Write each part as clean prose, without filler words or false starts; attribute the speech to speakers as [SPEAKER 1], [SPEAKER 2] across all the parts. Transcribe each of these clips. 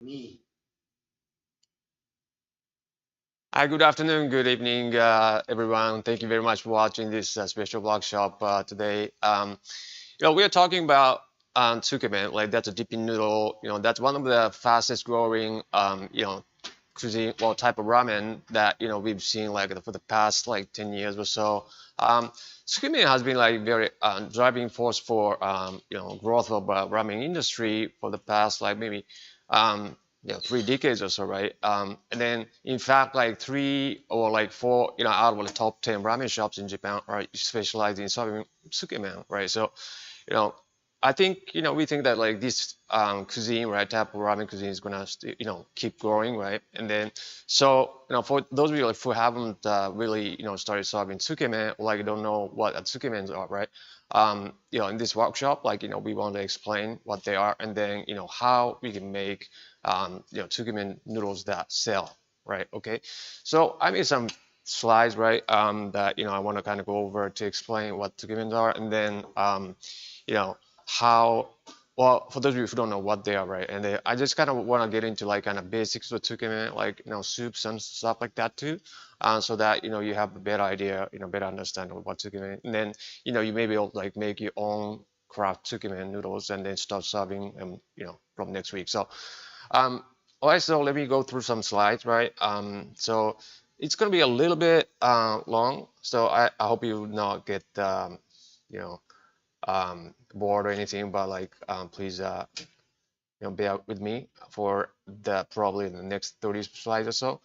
[SPEAKER 1] Me.
[SPEAKER 2] Hi, good afternoon, good evening, everyone. Thank you very much for watching this special workshop today. We are talking about TSUKEMEN, like that's a dipping noodle. That's one of the fastest growing, cuisine, well, type of ramen that we've seen like for the past like 10 years or so. TSUKEMEN has been like very driving force for growth of ramen industry for the past like maybe um, 3 decades or so, right? And then in fact, like three or like four, out of the top 10 ramen shops in Japan are specialized in serving TSUKEMEN, right? So you know, I think we think that like this cuisine, right, type of ramen cuisine is gonna keep growing, right? And then so for those of you like who haven't really started serving tsukemen, or like don't know what tsukemens are, right? In this workshop, like we want to explain what they are, and then how we can make tsukemen noodles that sell, right? Okay, so I made some slides, right, that I want to kind of go over to explain what tsukemen are, and then you know how well, for those of you who don't know what they are, right, and I just kind of want to get into like kind of basics of tsukemen, like soups and stuff like that too, so that you have a better idea, better understanding of what tsukemen, and then you maybe like make your own craft tsukemen noodles and then start serving them from next week. So all right, so let me go through some slides, right? So it's going to be a little bit long, so I hope you not get you know bored or anything, but like please bear with me for the probably the next 30 slides or so.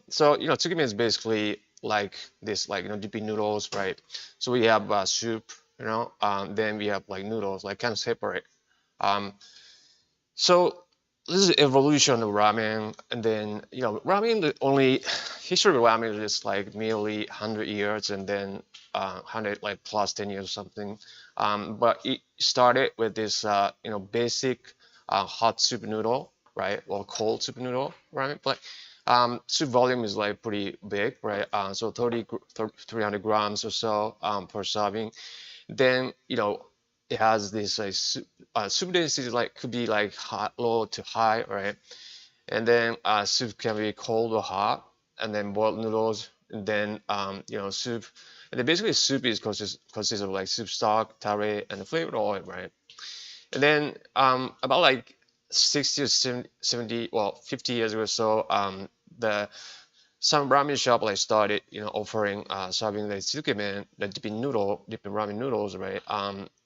[SPEAKER 2] So tsukimi is basically like this, like dipping noodles, right? So we have soup, then we have like noodles, like kind of separate. Um, so this is evolution of ramen, and then ramen, the only history of ramen is just like merely 100 years, and then 100 like plus 10 years or something. But it started with this basic hot soup noodle, right? Or cold soup noodle ramen, but soup volume is like pretty big, right? So 300 grams or so per serving. Then it has this like soup density like could be like hot, low to high, right? And then soup can be cold or hot, and then boiled noodles, and then soup, and then basically soup is consists of like soup stock, tare, and the flavored oil, right? And then about like 60 or 70, well 50 years ago or so, the some ramen shop like started offering serving the tsukemen, the dipping ramen noodles, right?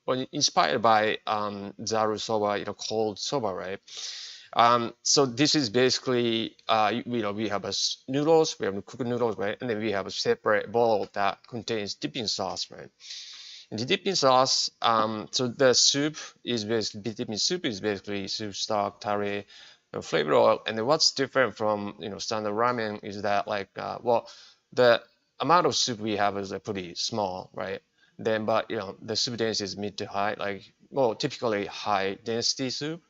[SPEAKER 2] Well, inspired by zaru soba, cold soba, right? So this is basically we have a noodles, we have cooked noodles, right? And then we have a separate bowl that contains dipping sauce, right? And the dipping sauce, so the soup is basically dipping soup is basically soup stock, tare, flavor oil. And then what's different from standard ramen is that like well, the amount of soup we have is pretty small, right? Then but the soup density is mid to high, like well typically high density soup,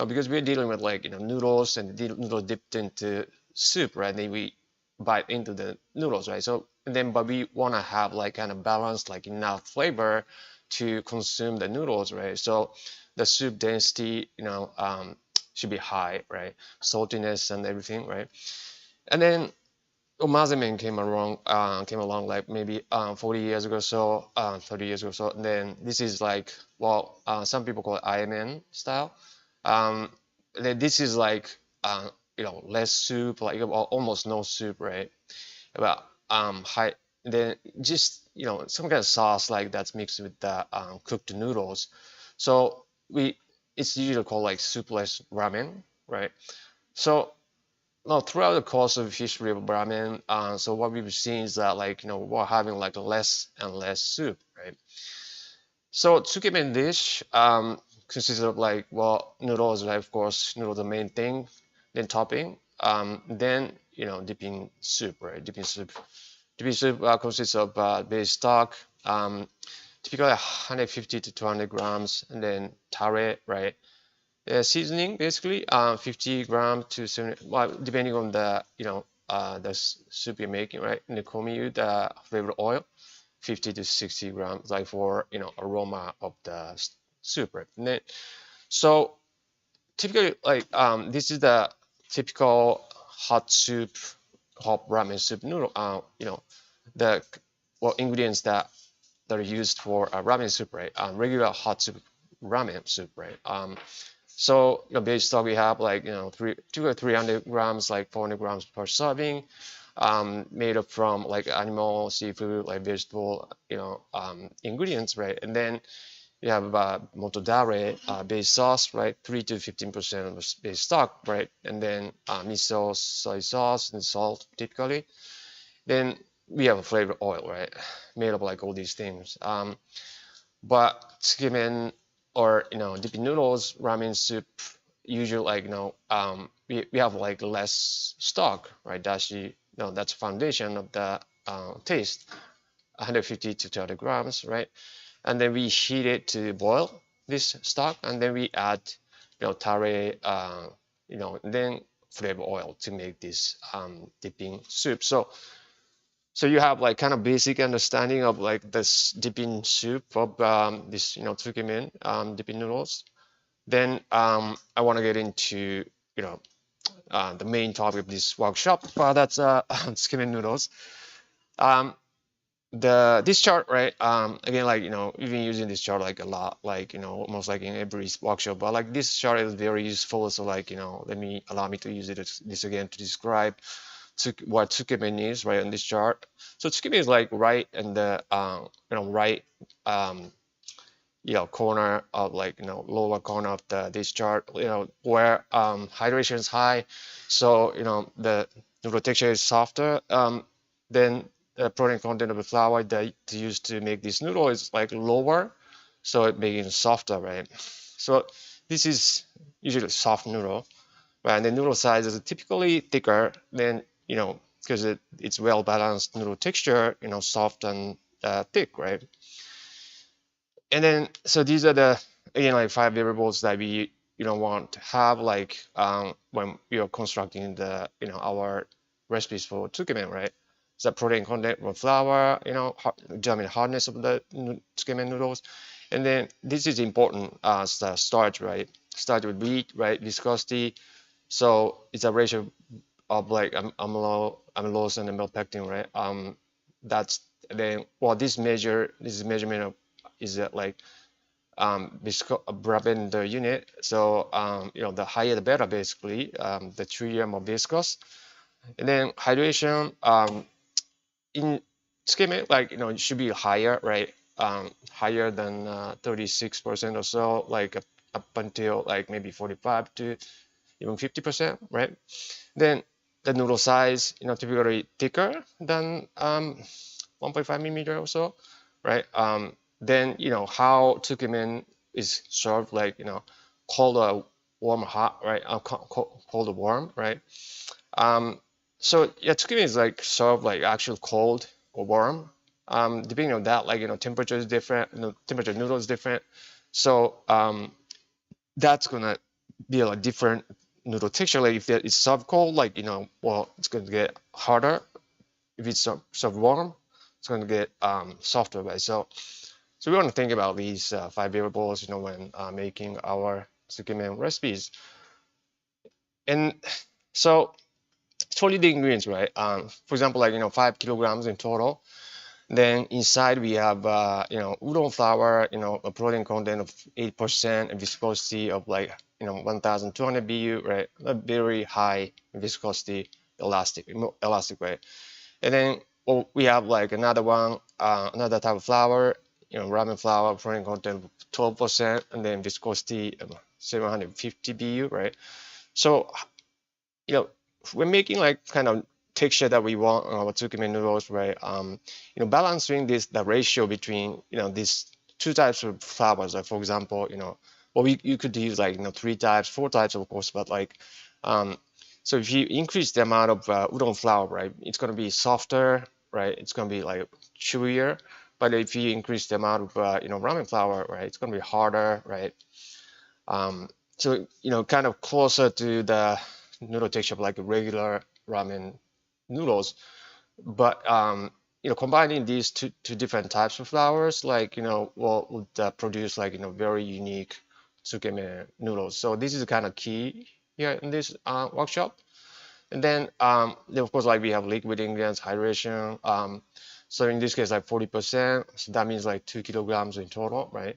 [SPEAKER 2] because we're dealing with like noodles and the noodle dipped into soup, right? Then we bite into the noodles, right? So and then but we want to have like kind of balanced like enough flavor to consume the noodles, right? So the soup density should be high, right? Saltiness and everything, right? And then omazemen came along like maybe 40 years ago, so 30 years ago, so and then this is like well some people call it IMN style. um, then this is like less soup, like almost no soup, right? But high, then just some kind of sauce like that's mixed with the cooked noodles. So we it's usually called like soupless ramen, right? So no, throughout the course of history of ramen, so what we've seen is that like we're having like less and less soup, right? So tsukemen dish consists of like well noodles, right? Of course, noodles the main thing, then topping, then dipping soup, right? Dipping soup consists of base stock, typically 150 to 200 grams, and then tare, right? Seasoning basically 50 grams to 70, well, depending on the the soup you're making, right? And the komiyu, the flavored oil, 50 to 60 grams, like for aroma of the soup, right? And then, so typically like this is the typical hot soup, hot ramen soup noodle. The ingredients that are used for ramen soup, right? Regular hot soup ramen soup, right? So base stock we have like 2 or 300 grams, like 400 grams per serving, made up from like animal, seafood, like vegetable, ingredients, right? And then you have motodare base sauce, right? 3 to 15% of the base stock, right? And then miso, soy sauce, and salt typically. Then we have a flavor oil, right? Made of like all these things. But tsukemen or dipping noodles, ramen soup, usually like we have like less stock, right? That's foundation of the taste, 150 to 200 grams, right? And then we heat it to boil this stock, and then we add tare, then flavor oil to make this dipping soup. So you have like kind of basic understanding of like this dipping soup of this tsukemen dipping noodles. Then I want to get into the main topic of this workshop. That's tsukemen noodles. Um, this chart, right? Again, like we've been using this chart like a lot, like almost like in every workshop. But like this chart is very useful. So like allow me to use this again to describe what tsukemen is, right, on this chart. So tsukemen is like right in the right corner of like lower corner of this chart, where hydration is high, so the noodle texture is softer. Then the protein content of the flour that used to make this noodle is like lower, so it makes it softer, right? So this is usually soft noodle, right? And the noodle size is typically thicker than because it's well balanced noodle texture, soft and thick, right? And then so these are the again like 5 variables that we want to have like when we are constructing the our recipes for tsukemen, right? The protein content of flour, determine hardness of the tsukemen noodles, and then this is important as the starch, right? Starch with wheat, right? Viscosity, so it's a ratio of like amylose and amylopectin, right? That's then this measurement of is like Brabant the unit. So the higher the better, basically. The tritium of viscous, and then hydration in tsukemen, like it should be higher, right? Higher than 36% or so, like up until like maybe 45 to even 50%, right? Then the noodle size, typically thicker than 1.5 millimeter or so, right? Then how tsukemen is served, like cold or warm, hot, right? Cold or warm, right? So yeah, tsukemen is like served like actual cold or warm. Depending on that, like temperature is different, temperature of noodle is different. So that's gonna be a different noodle texture. Like if it's served cold, like it's gonna get harder. If it's served warm, it's gonna get softer, right? So we want to think about these 5 variables, when making our tsukemen recipes. And so it's only the ingredients, right? For example, like 5 kilograms in total. Then inside we have udon flour, a protein content of 8% and viscosity of like 1,200 BU, right? A very high viscosity, elastic, right? And then we have like another type of flour, ramen flour, protein content 12%, and then viscosity 750 BU, right? So we're making like kind of texture that we want on our tsukemen noodles, right? Balancing the ratio between these 2 types of flours. Like for example, you could use like 3 types, 4 types, of course, but like so if you increase the amount of udon flour, right, it's going to be softer, right? It's going to be like chewier. But if you increase the amount of ramen flour, right, it's going to be harder, right? So kind of closer to the noodle texture of like regular ramen noodles. But combining these two different types of flours, like would produce like very unique TSUKEMEN noodles. So this is kind of key here in this workshop. And then of course, like we have liquid ingredients, hydration. So in this case, like 40%. So that means like 2 kilograms in total, right?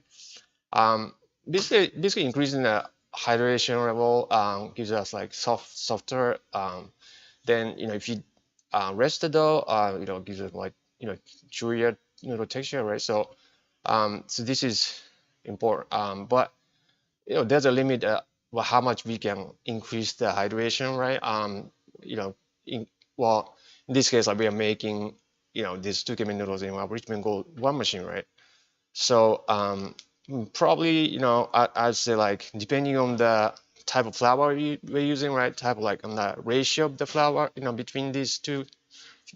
[SPEAKER 2] Basically increasing the hydration level gives us like softer. Then if you rest the dough, gives it like chewier noodle texture, right? So this is important. But there's a limit well, how much we can increase the hydration, right? You know, in, well, in this case, like we are making, these TSUKEMEN noodles in our Richmen Gold one machine, right? So probably, I'd say like depending on the type of flour we're using, right? Type of like on the ratio of the flour, between these two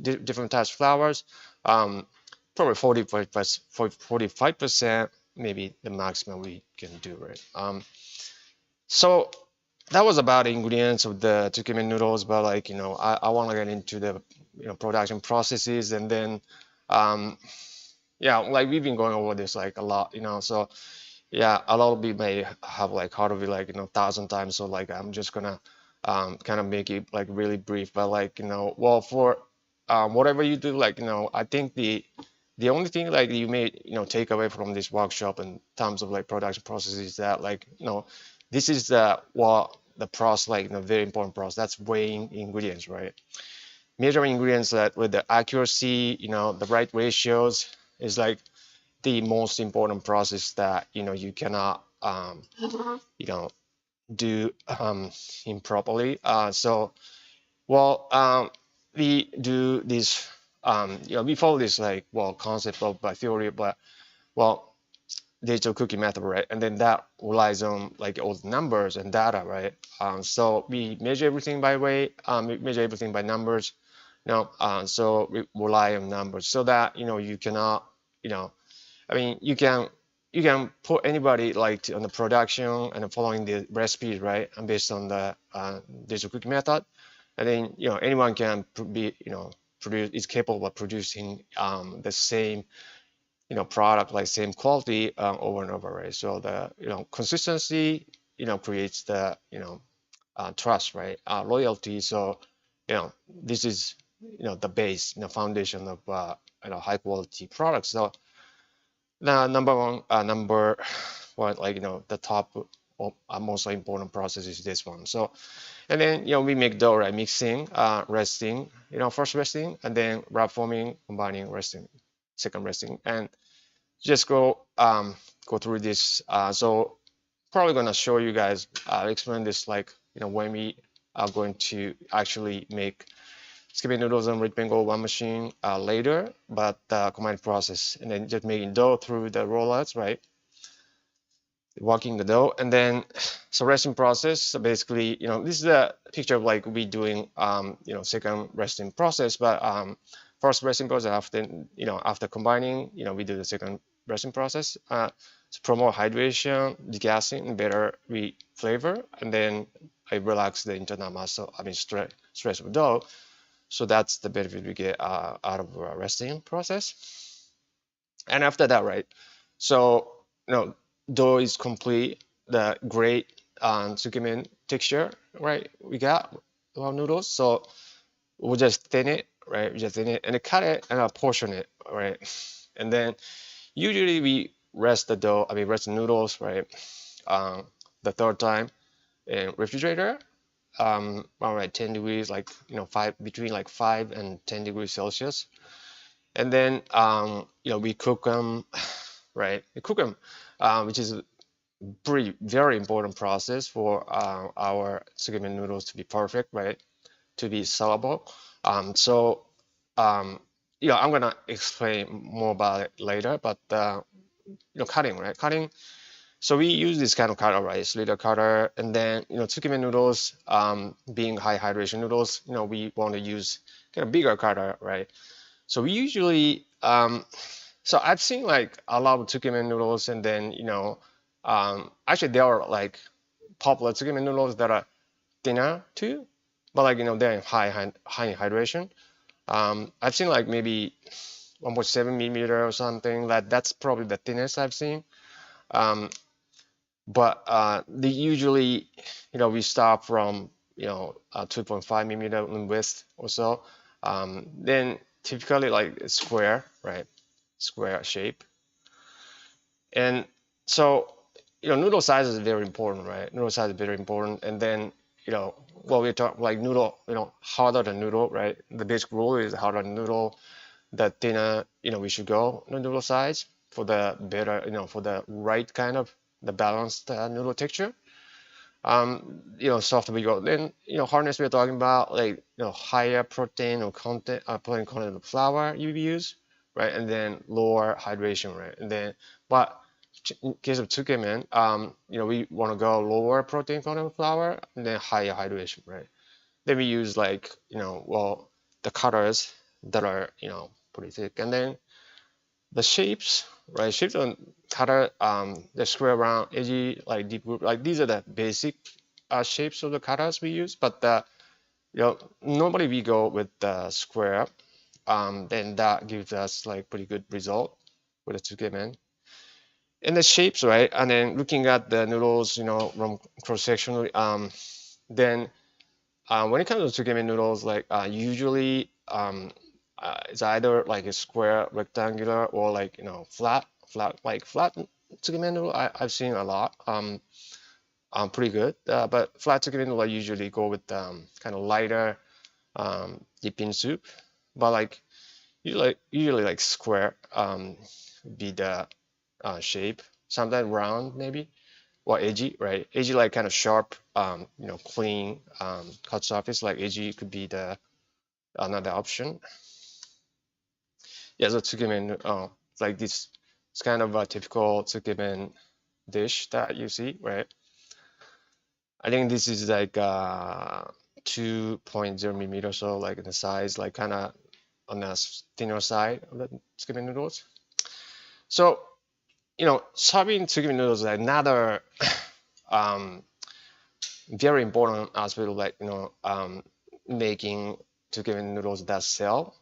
[SPEAKER 2] different types of flours, probably 45%, maybe the maximum we can do, right? So that was about the ingredients of the TSUKEMEN noodles, but like, I want to get into the, production processes, and then, yeah, like we've been going over this like a lot, so yeah, a lot of you may have like heard of it like, 1,000 times. So like, I'm just gonna, kind of make it like really brief, but like, well, for, whatever you do, like, I think the only thing like you may, take away from this workshop in terms of like production processes is that like, this is the process, like, very important process. That's weighing ingredients, right? Measuring ingredients that with the accuracy, the right ratios is like the most important process that, you cannot, do improperly. So, well, we do this, we follow this like, well, concept of by theory, but well, digital cookie method, right? And then that relies on like all the numbers and data, right? So we measure everything by weight, we measure everything by numbers, so we rely on numbers so that, you cannot, I mean, you can put anybody like on the production and following the recipes, right? And based on the digital cookie method, and then anyone can be produce is capable of producing the same product, like same quality over and over, right? So the consistency creates the trust, right? Loyalty. So this is the base, foundation of high quality products. So now number one, like the top most important process is this one. So and then we make dough, right? Mixing, resting, first resting, and then wrap forming, combining, resting, second resting, and just go through this. So probably gonna show you guys, explain this like when we are going to actually make skipping noodles on Richmen Gold one machine later, but combined process, and then just making dough through the rollouts, right? Walking the dough, and then so resting process. So basically, this is a picture of like we doing second resting process, but first resting process after combining, we do the second resting process to promote hydration, degassing, and better flavor, and then I relax the internal muscle, I mean stress of dough. So that's the benefit we get out of a resting process. And after that, right? So dough is complete, the great TSUKEMEN texture, right? We got our noodles, so we'll just thin it, right? We just thin it and cut it and portion it, right? And then usually we rest the noodles, right? The third time in refrigerator, around like 10 degrees, like between like 5 and 10 degrees Celsius, and then we cook them, right? We cook them, which is a very important process for our TSUKEMEN noodles to be perfect, right? To be sellable. So I'm gonna explain more about it later, but cutting, right? Cutting. So we use this kind of cutter, right? Slither cutter, and then TSUKEMEN noodles, being high hydration noodles, we want to use kind of bigger cutter, right? So we usually, so I've seen like a lot of TSUKEMEN noodles, and then actually there are like popular TSUKEMEN noodles that are thinner too, but like they're high in hydration. I've seen like maybe 1.7 millimeter or something. That's probably the thinnest I've seen. Um, but they usually, we start from 2.5 millimeter in width or so. Then typically like a square, right? Square shape. And so, noodle size is very important, right? Noodle size is very important. And then, well, we talk like noodle, harder the noodle, right? The basic rule is harder the noodle, the thinner, we should go the noodle size for the better, for the right kind of the balanced noodle texture. Softer we go. Then, hardness we're talking about like, higher protein or content, protein content of flour you use, right? And then lower hydration, right? And then, but in case of Tsukemen, we want to go lower protein content of flour and then higher hydration, right? Then we use like, well, the cutters that are, pretty thick. And then the shapes, right? Shapes on cutter, the square, round, edgy, like deep groove, like these are the basic shapes of the cutters we use. But normally we go with the square. Then that gives us like pretty good result with the Tsukemen. And the shapes, right? And then looking at the noodles, from cross-sectionally, then when it comes to Tsukemen noodles, like usually it's either like a square, rectangular, or like flat, flat Tsukemen noodle. I've seen a lot. Pretty good. But flat Tsukemen noodle I usually go with kind of lighter dipping soup. But like usually like square be the shape. Sometimes round maybe or edgy, right? Edgy like kind of sharp, clean cut surface. Like edgy could be the another option. Yeah, so tsukemen, it's like this. It's kind of a typical tsukemen dish that you see, right? I think this is like 2.0 millimeter, so like in the size, like kind of on the thinner side of the tsukemen noodles. So, serving tsukemen noodles is another um, very important aspect of like making tsukemen noodles that sell,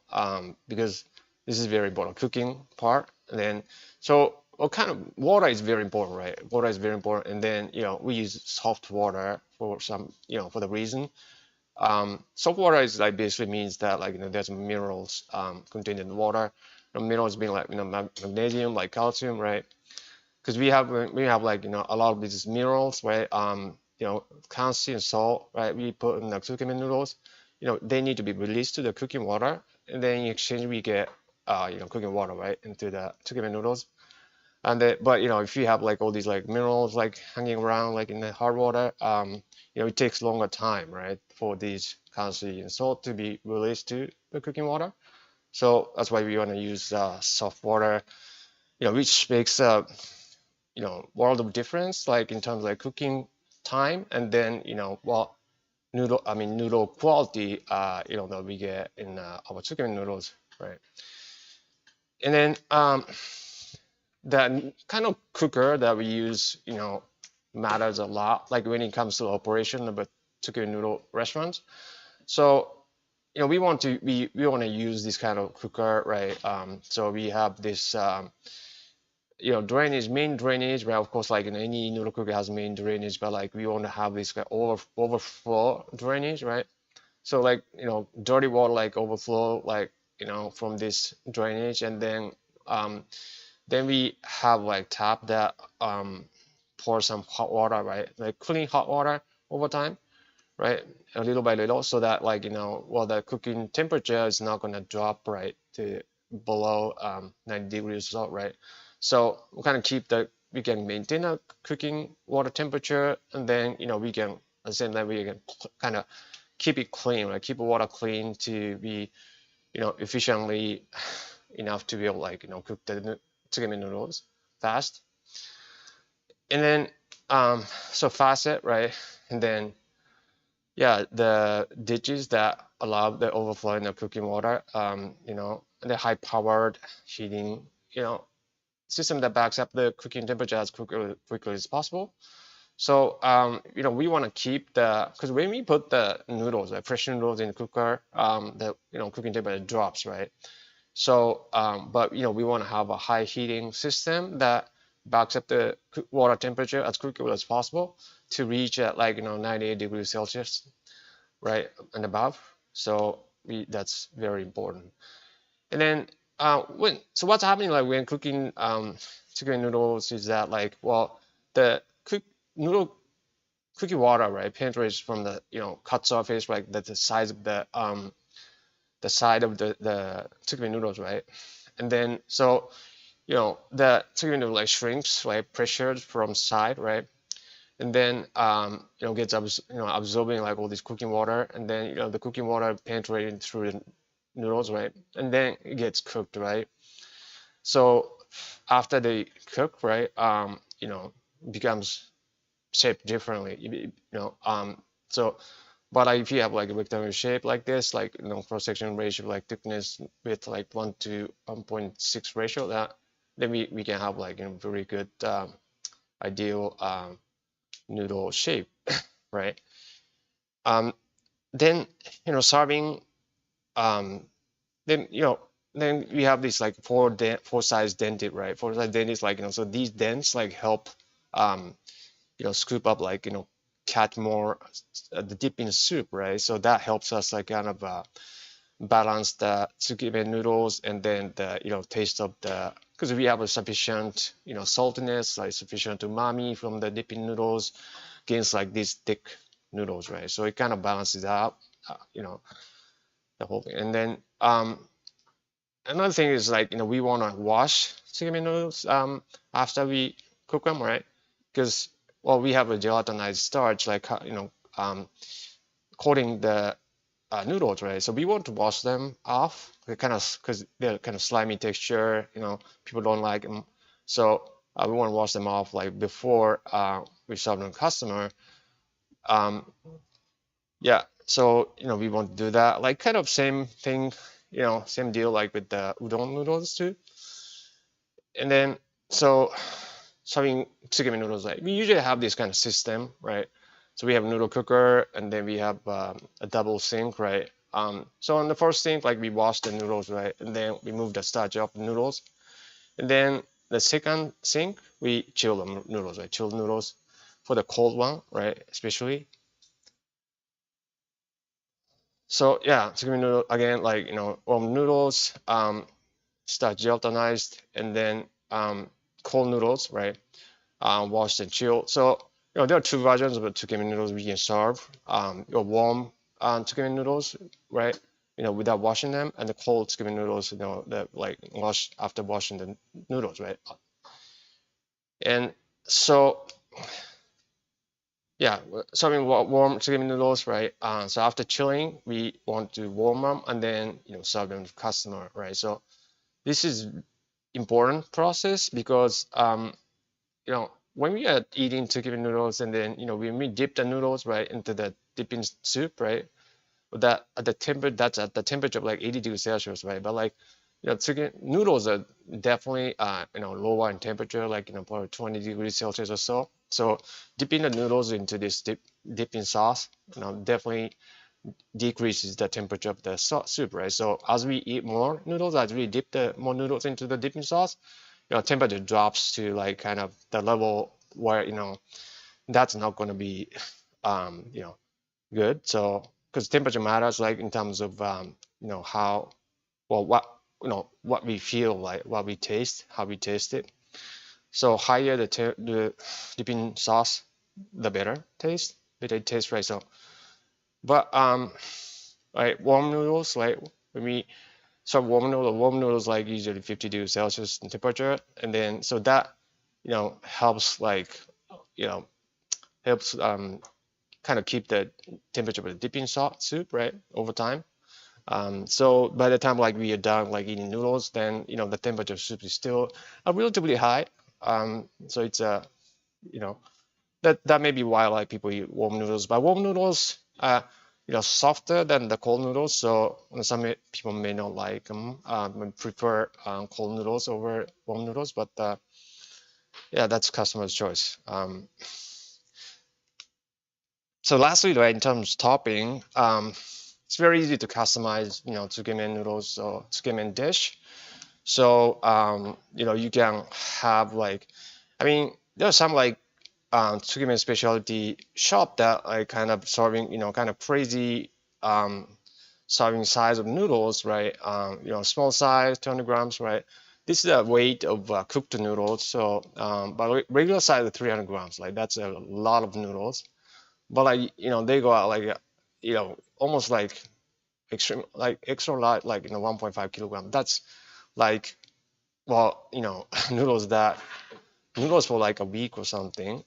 [SPEAKER 2] because this is very important cooking part. And then so what kind of water is very important, right? Water is very important. And then we use soft water for some, for the reason. Soft water is like basically means that like there's minerals contained in the water. Minerals being like magnesium, like calcium, right? Because we have like a lot of these minerals, right? Calcium, salt, right? We put in the tsukemen noodles. They need to be released to the cooking water, and then in exchange we get cooking water, right, into the tsukemen noodles. And but if you have like all these like minerals like hanging around like in the hard water, it takes longer time, right, for these calcium and salt to be released to the cooking water. So that's why we want to use soft water, which makes world of difference, like in terms of like cooking time, and then well, noodle quality, that we get in our tsukemen noodles, right? And then the kind of cooker that we use, matters a lot, like when it comes to the operation of a tsukemen noodle restaurant. So we want to use this kind of cooker, right? So we have this drainage, main drainage, right? Of course, like in any noodle cooker has main drainage, but like we want to have this kind of overflow drainage, right? So like dirty water like overflow like from this drainage, and then we have like tap that pour some hot water, right? Like cooling hot water over time, right? A little by little, so that like well, the cooking temperature is not going to drop right to below 90 degrees or so, right? So we kind of we can maintain a cooking water temperature, and then we can at the same time we can kind of keep it clean, right? Keep the water clean to be efficiently enough to be able like cook the tsukemen noodles fast. And then so facet, right? And then yeah, the ditches that allow the overflowing of cooking water, the high powered heating, system that backs up the cooking temperature as quickly as possible. So we want to keep because when we put the noodles, like fresh noodles in the cooker, the cooking temperature drops, right? So but we want to have a high heating system that box up the water temperature as quickly as possible to reach at like 98 degrees Celsius, right, and above. So that's very important. And then so what's happening like when cooking chicken noodles is that like, well, the noodle cooking water, right, penetrates from the cut surface, right, that's the size of the side of the chicken noodles, right, and then so the chicken noodle like shrinks, like pressured from side, right, and then gets absorbing like all this cooking water, and then the cooking water penetrating through the noodles, right, and then it gets cooked, right. So after they cook, right, becomes shaped differently, so but like if you have like a rectangular shape like this, like cross-section ratio like thickness with like 1 to 1.6 ratio, that then we can have like very good ideal noodle shape, right? Then serving, then then we have this like four size dented, right? Four size dented is like so these dents like help scoop up like catch more the dip in soup, right? So that helps us like kind of balance the TSUKEMEN noodles, and then the taste of the, because we have a sufficient saltiness, like sufficient umami from the dipping noodles against like these thick noodles, right? So it kind of balances out the whole thing. And then another thing is like we want to wash TSUKEMEN noodles after we cook them, right? Because well, we have a gelatinized starch like coating the noodles, right? So we want to wash them off, because they're kind of slimy texture. People don't like them, so we want to wash them off like before we serve them to customer. Yeah, so we want to do that, like kind of same thing, same deal like with the udon noodles too. And then so serving TSUKEMEN noodles, like we usually have this kind of system, right? So we have a noodle cooker, and then we have a double sink, right? So on the first sink, like we wash the noodles, right, and then we move the starch off the noodles, and then the second sink we chill the noodles, right? Chill noodles for the cold one, right? Especially. So yeah, TSUKEMEN noodle again, like warm noodles, starch gelatinized, and then cold noodles, right? Washed and chilled. So there are two versions of the TSUKEMEN noodles we can serve. Your warm TSUKEMEN noodles, right? Without washing them, and the cold TSUKEMEN noodles, that like wash after washing the noodles, right? And so yeah, serving warm TSUKEMEN noodles, right? So after chilling, we want to warm them and then serve them to customer, right? So this is important process because when we are eating TSUKEMEN noodles, and then when we dip the noodles right into the dipping soup, right, that at the temperature, that's at the temperature of like 80 degrees Celsius, right? But like TSUKEMEN noodles are definitely lower in temperature, like probably 20 degrees Celsius or so. So dipping the noodles into this dipping sauce definitely decreases the temperature of the soup, right? So as we eat more noodles, as we dip more noodles into the dipping sauce, temperature drops to like kind of the level where that's not going to be good. So because temperature matters, like in terms of how, well, what we feel like, what we taste, how we taste it. So higher the dipping sauce, the better taste, right? So but like warm noodles, like when we serve warm noodles like usually 50 degrees Celsius in temperature, and then so that helps like helps kind of keep the temperature of the dipping soup, right, over time. So by the time like we are done like eating noodles, then the temperature of soup is still relatively high. So it's that may be why like people eat warm noodles. But warm noodles softer than the cold noodles, so some people may not like them, prefer cold noodles over warm noodles, but yeah, that's customer's choice. So lastly, right, in terms of topping, it's very easy to customize TSUKEMEN noodles or TSUKEMEN dish. So you can have like I mean, there's some like Tsukemen specialty shop that like kind of serving, kind of crazy um, serving size of noodles, right? Small size, 200 grams, right? This is a weight of cooked noodles. So, but regular size is 300 grams. Like that's a lot of noodles. But like, they go out like, almost like extreme, like extra large, like 1.5 kilogram. That's like, well, noodles that noodles for like a week or something.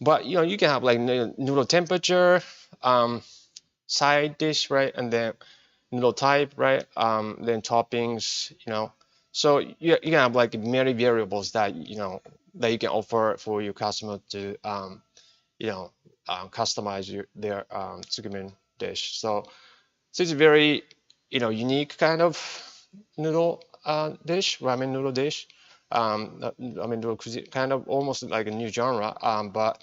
[SPEAKER 2] But you can have like noodle temperature, um, side dish, right, and then noodle type, right, then toppings, So you can have like many variables that that you can offer for your customer to you know customize their tsukemen dish. So it's a very unique kind of noodle dish, ramen noodle dish. I mean, noodle cuisine, kind of almost like a new genre. But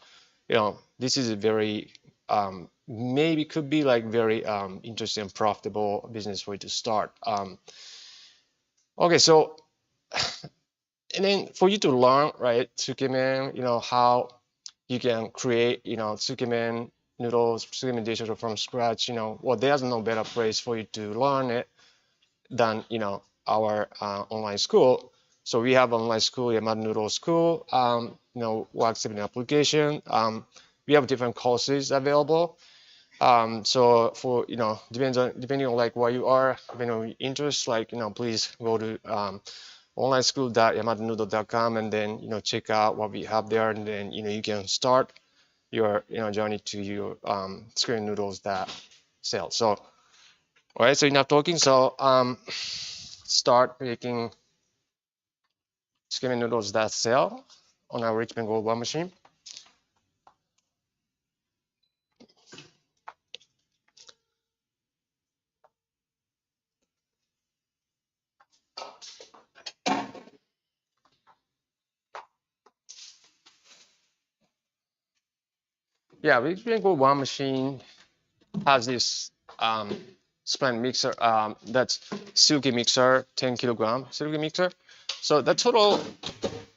[SPEAKER 2] this is a very maybe could be like very interesting and profitable business way to start. Okay, so and then for you to learn, right, tsukemen, how you can create, tsukemen noodles, tsukemen dishes from scratch, well, there's no better place for you to learn it than our online school. So we have online school, Yamada Noodle School, work 7 application. We have different courses available. So for depending on like where you are, depending on your interest, like please go to onlineschool.yamadanoodle.com and then check out what we have there, and then you can start your journey to your screen noodles that sell. So all right, so enough talking. So start making screen noodles that sell on our Richmen Gold one machine. Yeah, Richmen Gold one machine has this splend mixer, that's silky mixer, 10 kilogram silky mixer. So the total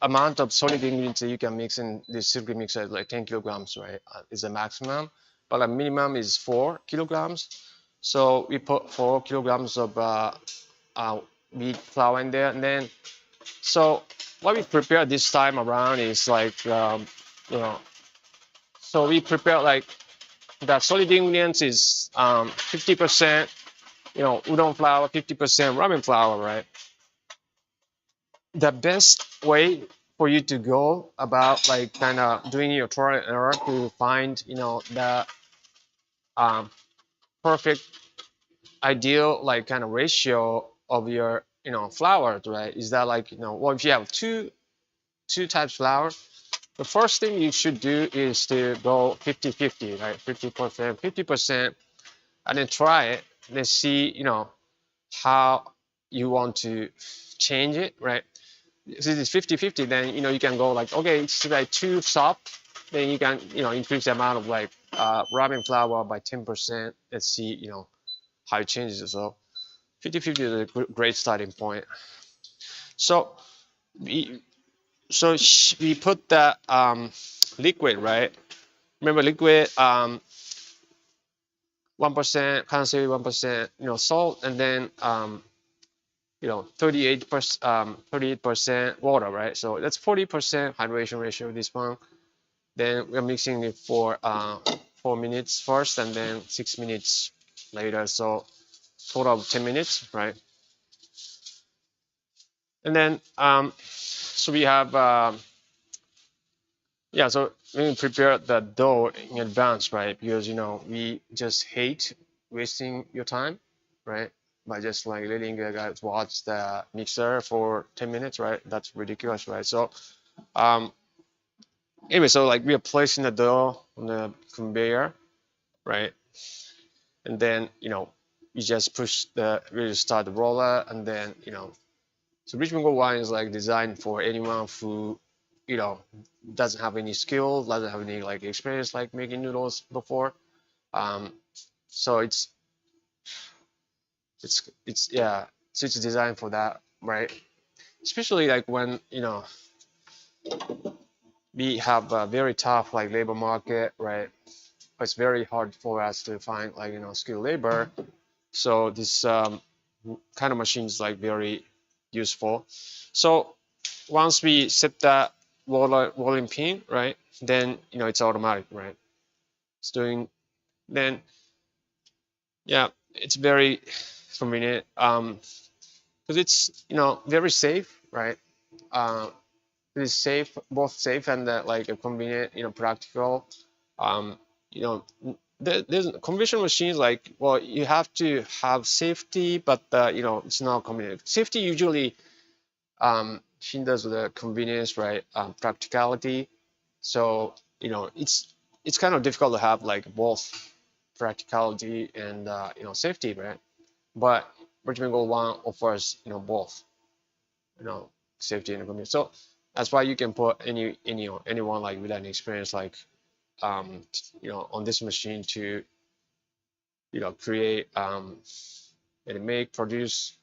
[SPEAKER 2] amount of solid ingredients that you can mix in this silky mixer is like 10 kilograms, right? Is the maximum, but a minimum is 4 kilograms. So we put 4 kilograms of uh, wheat flour in there, and then so what we prepare this time around is like you know so we prepare like the solid ingredients is 50% udon flour, 50% ramen flour, right? The best way for you to go about like kind of doing your trial and error to find the um, perfect ideal like kind of ratio of your flour, right? Is that like well, if you have two types of flour, the first thing you should do is to go 50-50, right? 50%, 50%, and then try it, then see how you want to change it, right? Since it's 50-50, then you can go like, okay, it's like too soft, then you can increase the amount of like ramen flour by 10%. Let's see how it changes. So 50-50 is a great starting point. So we we put the liquid, right? Remember liquid 1% concentrate, 1% salt, and then 38% water, right? So that's 40% hydration ratio this one. Then we're mixing it for 4 minutes first, and then 6 minutes later. So total of 10 minutes, right? And then so we have yeah. So we prepare the dough in advance, right? Because we just hate wasting your time, right? By just like letting the guys watch the mixer for 10 minutes, right? That's ridiculous, right? So anyway, so like we are placing the dough on the conveyor, right? And then you just push the really start the roller, and then so Richmond Gold wine is like designed for anyone who you know doesn't have any skill, doesn't have any like experience like making noodles before. um so it's yeah, so it's designed for that, right? Especially like when we have a very tough like labor market, right? It's very hard for us to find like skilled labor. So this kind of machine is like very useful. So once we set that rolling pin, right, then it's automatic, right? It's doing then yeah, it's very convenient because it's very safe, right? Uh, it is safe, both safe and like a convenient, practical. Um, you know, there's conventional machines like well, you have to have safety, but it's not convenient. Safety usually hinders the convenience, right? Practicality. So it's kind of difficult to have like both practicality and safety, right? But Richmen Gold One offers both, you know safety and convenience. So that's why you can put anyone like with an experience like on this machine to create and make produce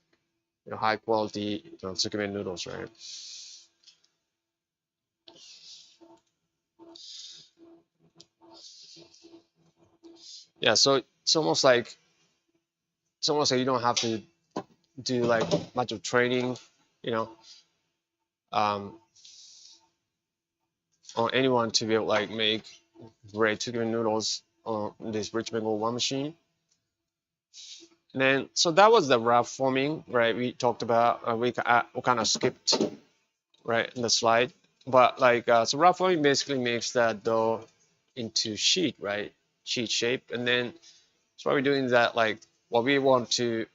[SPEAKER 2] high quality Tsukemen noodles, right? Yeah, so it's almost like you don't have to do like much of training, you know, um, on anyone to be able to like make great chicken noodles on this Richmen Gold one machine. And then so that was the wrap forming, right? We talked about we kind of skipped right in the slide, but like so wrap forming basically makes that dough into sheet, right? Sheet shape, and then so what we're doing is that like what we want to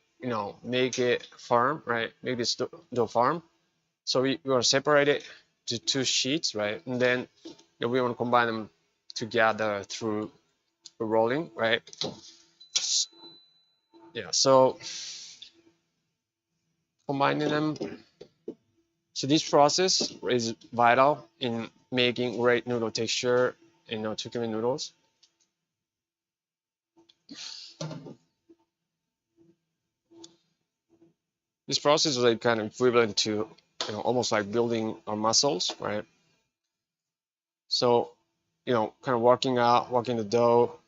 [SPEAKER 2] make it firm, right? Make this dough firm. So we want to separate it to two sheets, right? And then we want to combine them together through rolling, right? Yeah, so combining them. So this process is vital in making great noodle texture in Tukumi noodles. This process is like kind of equivalent to almost like building our muscles, right? So kind of working the dough,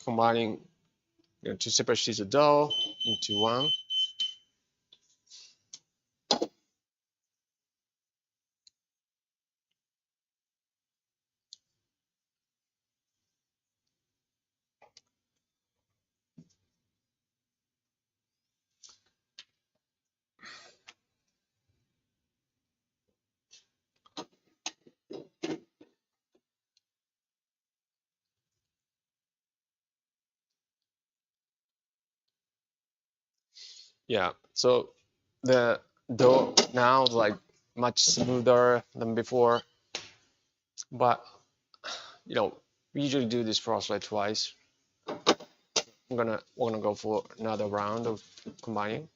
[SPEAKER 2] combining two separate sheets of dough into one. Yeah, so the dough now is like much smoother than before, but we usually do this process like twice. We're gonna go for another round of combining.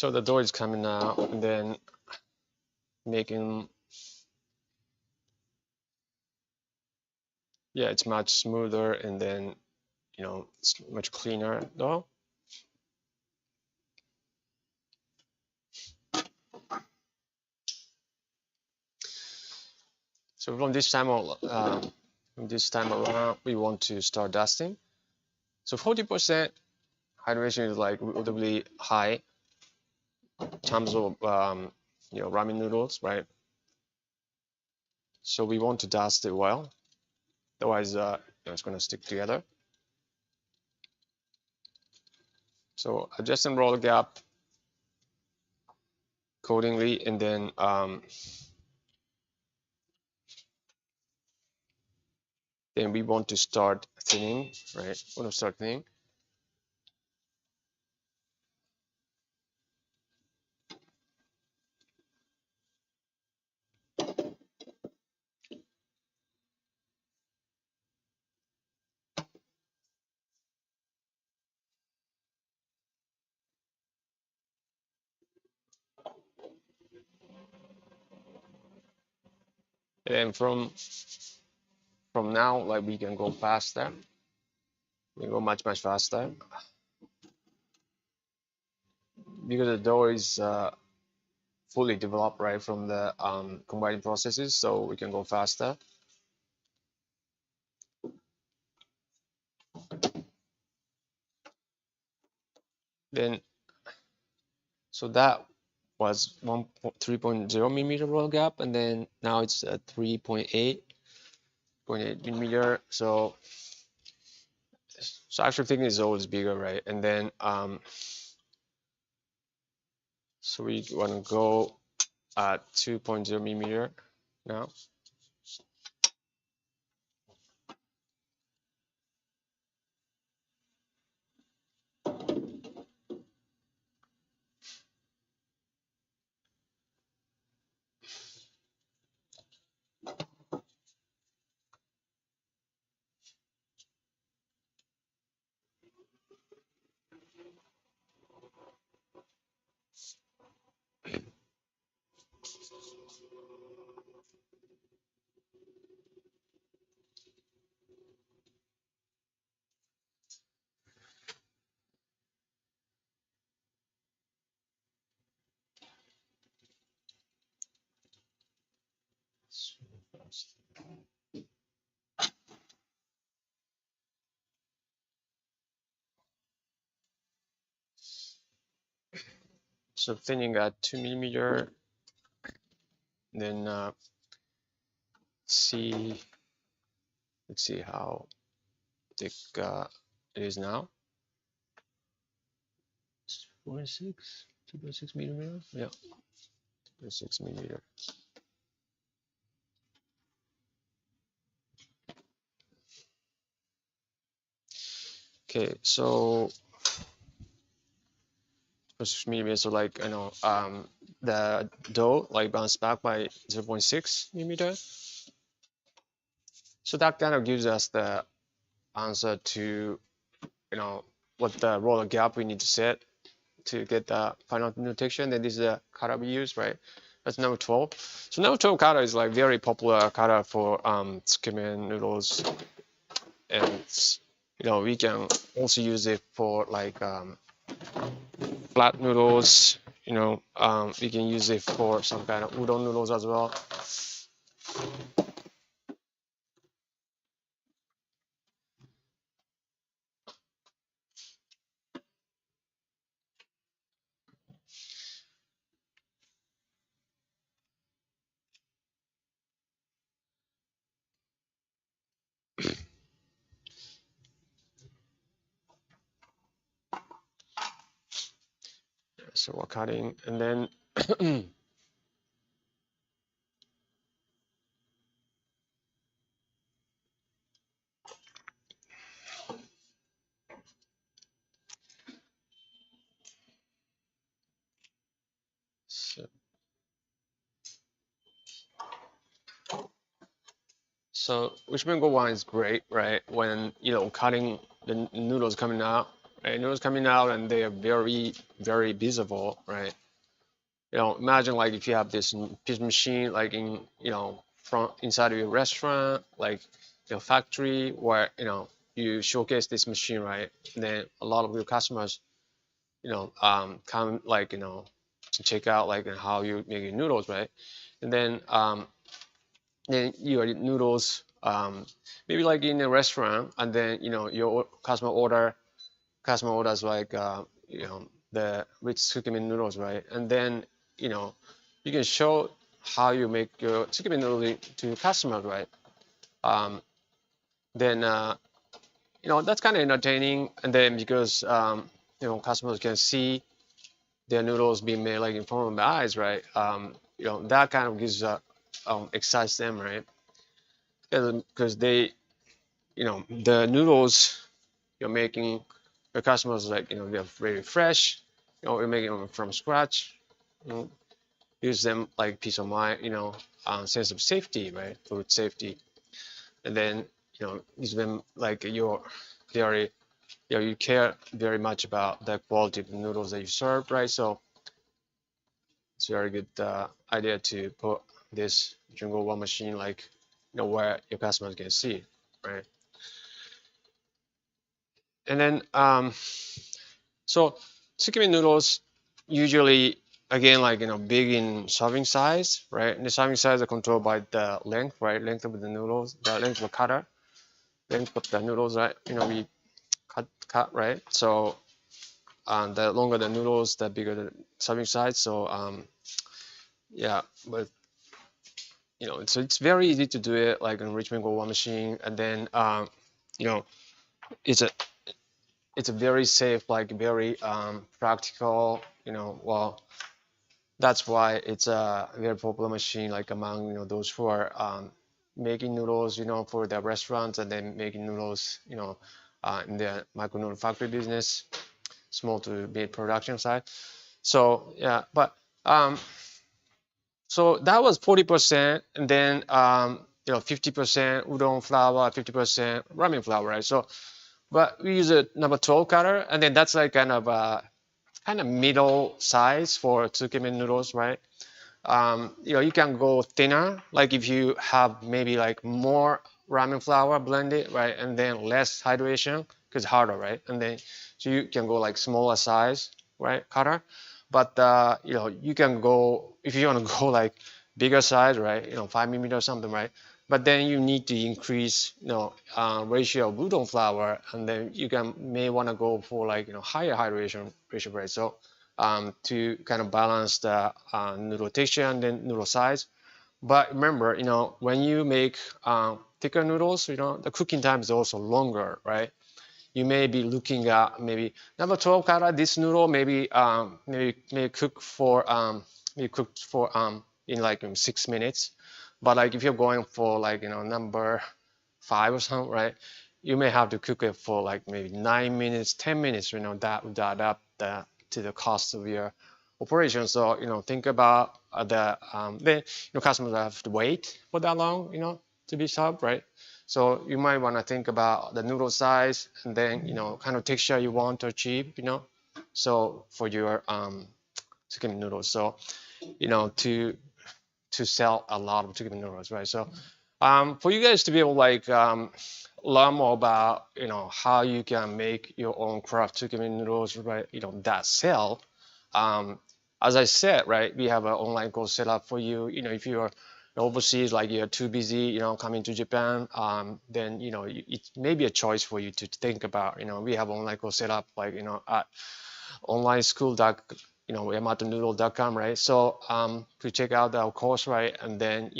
[SPEAKER 2] So the dough is coming out, and then making yeah, it's much smoother, and then it's much cleaner dough. So from this time around, we want to start dusting. So 40% hydration is like relatively high in terms of ramen noodles, right? So we want to dust it well, otherwise it's going to stick together. So adjust and roll the gap accordingly, and then we want to start thinning, right? We want to start thinning. And from now, like we can go faster. We go much faster because the dough is fully developed right from the combining processes, so we can go faster. Then so that was 3.0 millimeter roll gap, and then now it's 3.8 millimeter. So actual thickness is always bigger, right? And then so we want to go at 2.0 millimeter now. So thinning at 2 millimeter, then let's see how thick it is now. 2.6 millimeter, yeah, 2.6 millimeter. Okay, so 2.6 millimeter, so like the dough like bounced back by 0.6 millimeter. So that kind of gives us the answer to what the roller gap we need to set to get the final notation. Then this is the kata we use, right? That's number 12. So number 12 kata is like very popular kata for tsukemen noodles, and we can also use it for like flat noodles. We can use it for some kind of udon noodles as well. So we're cutting, and then so Richmen Gold one is great, right? When cutting the noodles coming out, right? Noodles coming out, and they are very visible, right? Imagine like if you have this piece machine like in front inside of your restaurant, like your factory, where you showcase this machine, right? And then a lot of your customers come like to check out like how you make your noodles, right? And then your noodles maybe like in a restaurant, and then your customer orders like the rich TSUKEMEN noodles, right? And then you can show how you make your TSUKEMEN noodles to customers, right? Then that's kind of entertaining, and then because customers can see their noodles being made like in front of their eyes, right? That kind of gives excites them, right? Because they the noodles you're making your customers like they're very fresh, you're making them from scratch, gives them like peace of mind, sense of safety, right? Food safety. And then gives them like you care very much about the quality of the noodles that you served, right? So it's a very good idea to put this Richmen Gold one machine, like where your customers can see, right? And then so TSUKEMEN noodles usually, again, like big in serving size, right? And the serving size are controlled by the length, right? Length of the noodles, the length of the cutter, length of the noodles, right? We cut, right? So the longer the noodles, the bigger the serving size. So yeah, but it's very easy to do it like in Richmen Gold one machine, and then you know, it's a it's a very safe, like very practical. Well, that's why it's a very popular machine, like among those who are making noodles, for their restaurants, and then making noodles, in the micro noodle factory business, small to mid production side. So yeah, but so that was 40%, and then 50% udon flour, 50% ramen flour, right? So, but we use a number 12 cutter, and then that's like kind of middle size for TSUKEMEN noodles, right? You can go thinner, like if you have maybe like more ramen flour blended, right, and then less hydration, because harder, right? And then so you can go like smaller size, right, cutter. But you can go if you want to go like bigger size, right? 5 millimeter or something, right? But then you need to increase, ratio of udon flour, and then you may want to go for like higher hydration ratio, right? So to kind of balance the noodle texture and then noodle size. But remember, when you make thicker noodles, the cooking time is also longer, right? You may be looking at maybe number 12 kara, this noodle maybe maybe cook for in like 6 minutes. But like if you're going for like number 5 or something, right? You may have to cook it for like maybe 9 minutes, 10 minutes. That would add up to the cost of your operation. So think about then customers have to wait for that long, to be served, right? So you might want to think about the noodle size, and then kind of texture you want to achieve, so for your chicken noodles. So to sell a lot of chicken noodles, right? So for you guys to be able to like learn more about how you can make your own craft chicken noodles, right? That sell. As I said, right, we have an online course set up for you. If you're overseas, like you're too busy, coming to Japan, then it may be a choice for you to think about. We have online course set up like at online school yamatonoodle.com, right? So to check out our course, right, and then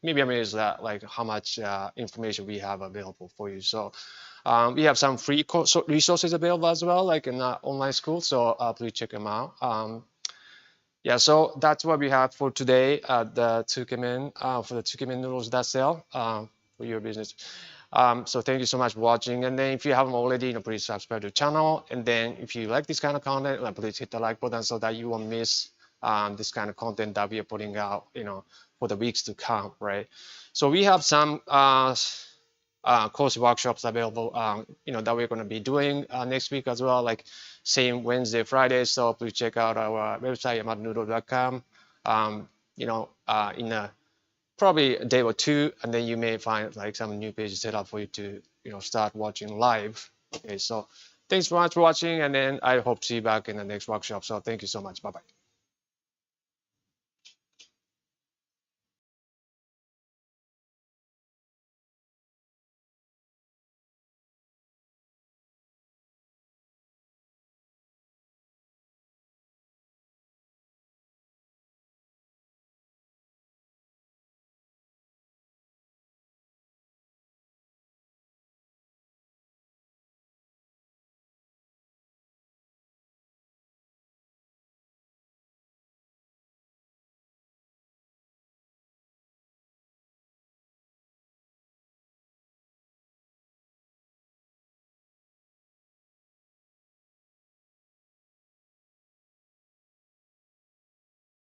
[SPEAKER 2] maybe amazed that like how much information we have available for you. So we have some free resources available as well, like in our online school. So please check them out. Yeah, so that's what we have for today at the TSUKEMEN for the TSUKEMEN noodles that sell for your business. So thank you so much for watching. And then if you haven't already, please subscribe to the channel. And then if you like this kind of content, please hit the like button so that you won't miss this kind of content that we are putting out, for the weeks to come, right? So we have some course workshops available, that we're going to be doing next week as well, like same Wednesday, Friday. So please check out our website, yamatonoodle.com, in a probably a day or two, and then you may find like some new pages set up for you to start watching live. Okay, so thanks so much for watching, and then I hope to see you back in the next workshop. So thank you so much. Bye bye.